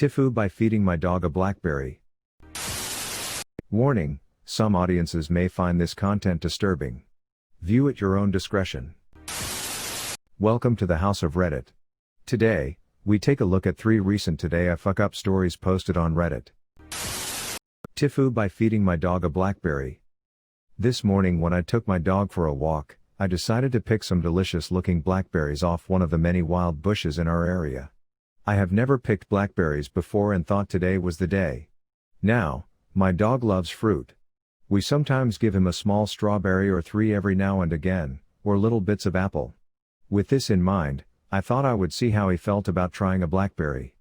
TIFU by feeding my dog a blackberry. Warning, some audiences may find this content disturbing. View at your own discretion. Welcome to the House of Reddit. Today, we take a look at 3 recent TodayIFuckedUp stories posted on Reddit. TIFU by feeding my dog a blackberry. This morning when I took my dog for a walk, I decided to pick some delicious looking blackberries off one of the many wild bushes in our area. I have never picked blackberries before and thought today was the day. Now, my dog loves fruit. We sometimes give him a small strawberry or 3 every now and again, or little bits of apple. With this in mind, I thought I would see how he felt about trying a blackberry.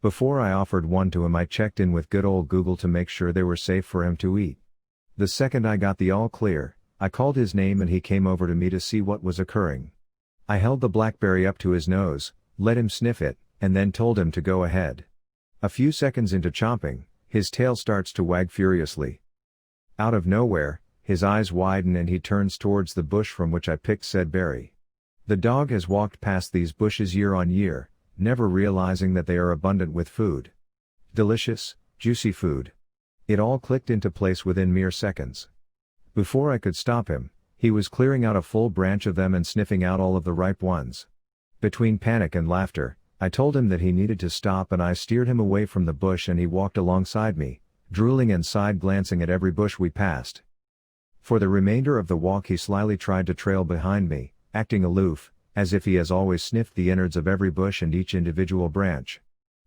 Before I offered one to him, I checked in with good old Google to make sure they were safe for him to eat. The second I got the all clear, I called his name and he came over to me to see what was occurring. I held the blackberry up to his nose, let him sniff it, and then told him to go ahead. A few seconds into chomping, his tail starts to wag furiously. Out of nowhere, his eyes widen and he turns towards the bush from which I picked said berry. The dog has walked past these bushes year on year, never realizing that they are abundant with food. Delicious, juicy food. It all clicked into place within mere seconds. Before I could stop him, he was clearing out a full branch of them and sniffing out all of the ripe ones. Between panic and laughter, I told him that he needed to stop and I steered him away from the bush and he walked alongside me, drooling and side-glancing at every bush we passed. For the remainder of the walk he slyly tried to trail behind me, acting aloof, as if he has always sniffed the innards of every bush and each individual branch.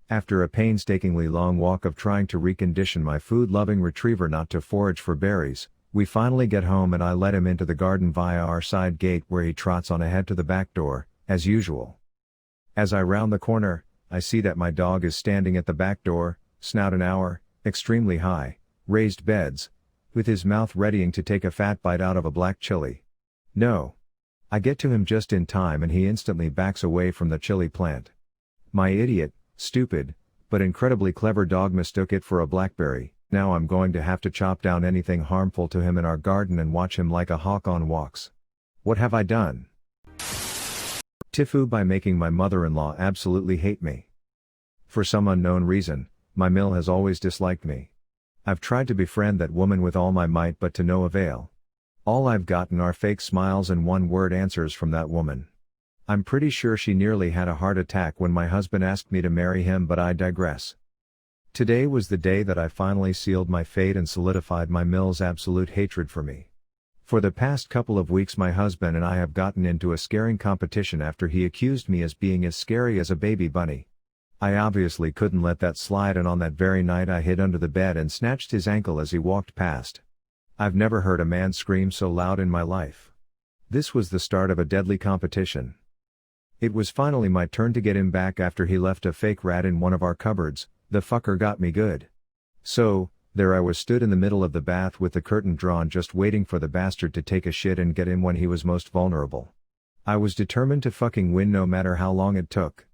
After a painstakingly long walk of trying to recondition my food-loving retriever not to forage for berries, we finally get home and I let him into the garden via our side gate where he trots on ahead to the back door, as usual. As I round the corner, I see that my dog is standing at the back door, snout an hour, extremely high, raised beds, with his mouth readying to take a fat bite out of a black chili. No. I get to him just in time and he instantly backs away from the chili plant. My idiot, stupid, but incredibly clever dog mistook it for a blackberry. Now I'm going to have to chop down anything harmful to him in our garden and watch him like a hawk on walks. What have I done? TIFU by making my mother-in-law absolutely hate me. For some unknown reason, my mill has always disliked me. I've tried to befriend that woman with all my might but to no avail. All I've gotten are fake smiles and one-word answers from that woman. I'm pretty sure she nearly had a heart attack when my husband asked me to marry him, but I digress. Today was the day that I finally sealed my fate and solidified my mill's absolute hatred for me. For the past couple of weeks my husband and I have gotten into a scaring competition after he accused me as being as scary as a baby bunny. I obviously couldn't let that slide and on that very night I hid under the bed and snatched his ankle as he walked past. I've never heard a man scream so loud in my life. This was the start of a deadly competition. It was finally my turn to get him back after he left a fake rat in one of our cupboards. The fucker got me good. So, there I was stood in the middle of the bath with the curtain drawn just waiting for the bastard to take a shit and get him when he was most vulnerable. I was determined to fucking win no matter how long it took.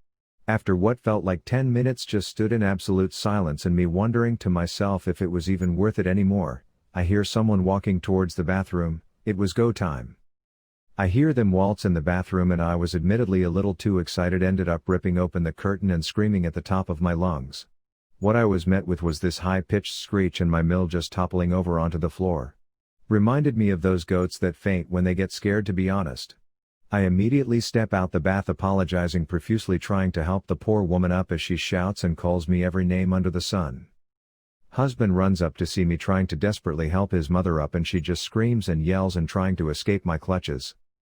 After what felt like 10 minutes just stood in absolute silence and me wondering to myself if it was even worth it anymore, I hear someone walking towards the bathroom. It was go time. I hear them waltz in the bathroom and I was admittedly a little too excited, ended up ripping open the curtain and screaming at the top of my lungs. What I was met with was this high-pitched screech and my mill just toppling over onto the floor. Reminded me of those goats that faint when they get scared, to be honest. I immediately step out the bath apologizing profusely, trying to help the poor woman up as she shouts and calls me every name under the sun. Husband runs up to see me trying to desperately help his mother up and she just screams and yells and trying to escape my clutches.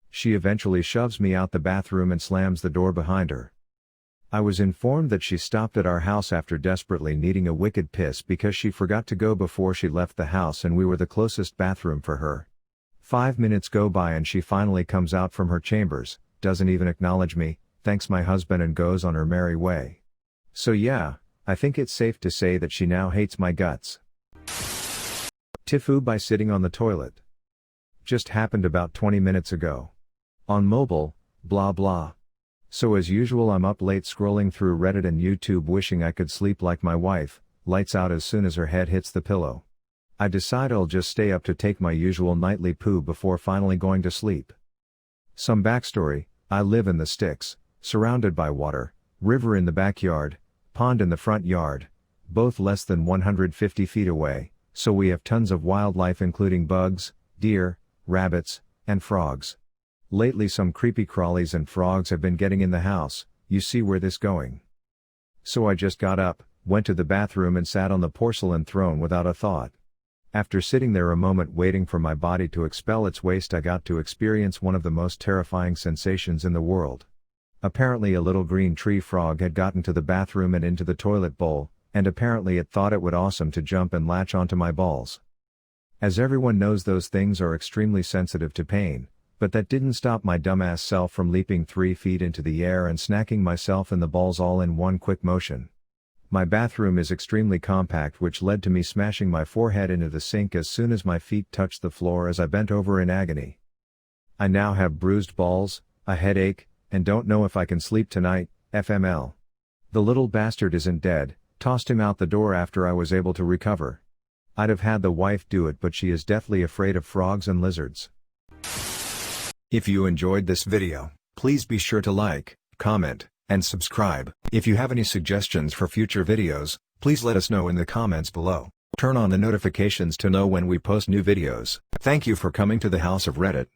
She eventually shoves me out the bathroom and slams the door behind her. I was informed that she stopped at our house after desperately needing a wicked piss because she forgot to go before she left the house and we were the closest bathroom for her. 5 minutes go by and she finally comes out from her chambers, doesn't even acknowledge me, thanks my husband and goes on her merry way. So yeah, I think it's safe to say that she now hates my guts. TIFU by sitting on the toilet. Just happened about 20 minutes ago. On mobile, blah blah. So as usual I'm up late scrolling through Reddit and YouTube wishing I could sleep like my wife, lights out as soon as her head hits the pillow. I decide I'll just stay up to take my usual nightly poo before finally going to sleep. Some backstory: I live in the sticks, surrounded by water, river in the backyard, pond in the front yard, both less than 150 feet away, so we have tons of wildlife including bugs, deer, rabbits, and frogs. Lately some creepy crawlies and frogs have been getting in the house. You see where this going. So I just got up, went to the bathroom and sat on the porcelain throne without a thought. After sitting there a moment waiting for my body to expel its waste, I got to experience one of the most terrifying sensations in the world. Apparently a little green tree frog had gotten to the bathroom and into the toilet bowl, and apparently it thought it would awesome to jump and latch onto my balls. As everyone knows, those things are extremely sensitive to pain, but that didn't stop my dumbass self from leaping 3 feet into the air and snacking myself in the balls all in one quick motion. My bathroom is extremely compact, which led to me smashing my forehead into the sink as soon as my feet touched the floor as I bent over in agony. I now have bruised balls, a headache, and don't know if I can sleep tonight, FML. The little bastard isn't dead, tossed him out the door after I was able to recover. I'd have had the wife do it, but she is deathly afraid of frogs and lizards. If you enjoyed this video, please be sure to like, comment, and subscribe. If you have any suggestions for future videos, please let us know in the comments below. Turn on the notifications to know when we post new videos. Thank you for coming to the House of Reddit.